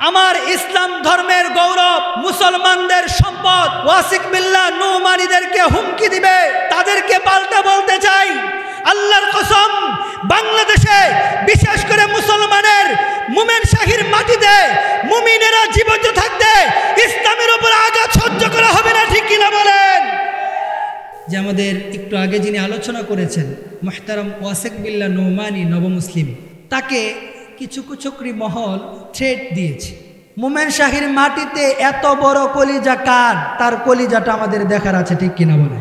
আমার ইসলাম ধর্মের গৌরব, মুসলমানদের সম্পদ ওয়াসিক বিল্লাহ নুমানীদেরকে হুমকি দিবে, তাদেরকে পাল্টা বলতে চাই, আল্লাহর কসম, বাংলাদেশে বিশেষ করে মুসলমানের মুমিন শাহীর মাটিতে মুমিনেরা জীবিত থাকতে ইসলামের উপর আঘাত সহ্য করা হবে না, ঠিক কিনা বলেন? যে আমাদের একটু আগে যিনি আলোচনা করেছেন মুহতারাম ওয়াসিক বিল্লাহ নুমানী নবমুসলিম, তাকে কিছু কুচক্রী মহল থ্রেট দিয়েছে। মুমিন শাহীর মাটিতে এত বড় কলিজা কার, তার কলিজাটা আমাদের দেখার আছে, ঠিক কিনা বলে?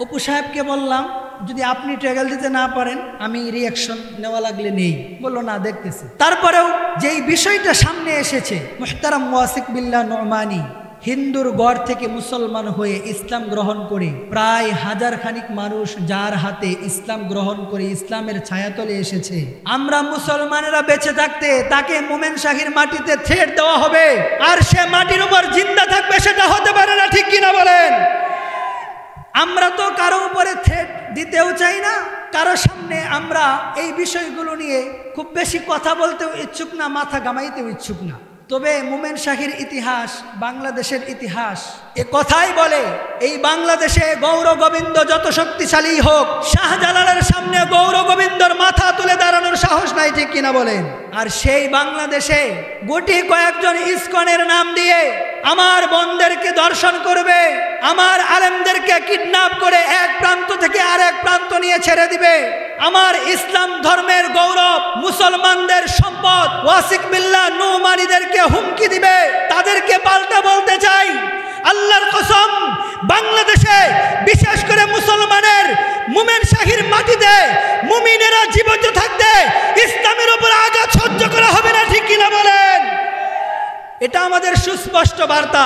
অপু সাহেবকে বললাম যদি আপনি ট্যাগল দিতে না পারেন আমি রিয়াকশন নেওয়া লাগলে নেই, বললো না দেখতেছি। তারপরেও যেই বিষয়টা সামনে এসেছে, মুহতারাম ওয়াসিক বিল্লাহ নুমানী হিন্দুর গড় থেকে মুসলমান হয়ে ইসলাম গ্রহণ করে প্রায় হাজার খানিক মানুষ যার হাতে ইসলাম গ্রহণ করে ইসলামের ছায়াতলে এসেছে, আমরা মুসলমানেরা বেঁচে থাকতে তাকে মুমিন শাহীর মাটিতে থ্রেট দেওয়া হবে আর সে মাটির উপর জিন্দা থাকবে, সেটা হতে পারে না, ঠিক কিনা বলেন? আমরা তো কারো উপরে থ্রেট দিতেও চাই না, কারো সামনে আমরা এই বিষয়গুলো নিয়ে খুব বেশি কথা বলতেও ইচ্ছুক না, মাথা ঘামাইতেও ইচ্ছুক না। তবে মুমিন শাহীর ইতিহাস, বাংলাদেশের ইতিহাস এ কথাই বলে, এই বাংলাদেশে গৌর গোবিন্দ যত শক্তিশালী হোক, শাহজালালের সামনে গৌর গোবিন্দর মাথা তুলে দাঁড়ানোর সাহস নাই, ঠিক কিনা বলেন? আর সেই বাংলাদেশে গুটি কয়েকজন ইসকনের নাম দিয়ে আমার বোনদেরকে দর্শন করবে, আমার আলেমদেরকে কিডন্যাপ করে এক প্রান্ত থেকে আরেক প্রান্ত নিয়ে ছেড়ে দিবে, আমার ইসলাম ধর্মের গৌরব, মুসলমানদের সম্পদ ওয়াসিক বিল্লাহ নুমানীদেরকে হুমকি দিবে, তাদেরকে পাল্টা বলতে চাই, আল্লাহর কসম, বাংলাদেশে বিশেষ করে মুসলমানের মুমিন শাহীর মাটিতে মুমিনেরা জীবিত থাকতে ইসলামের উপর আঘাত সহ্য করা হবে না, ঠিক কিনা বলেন? এটা আমাদের সুস্পষ্ট বার্তা।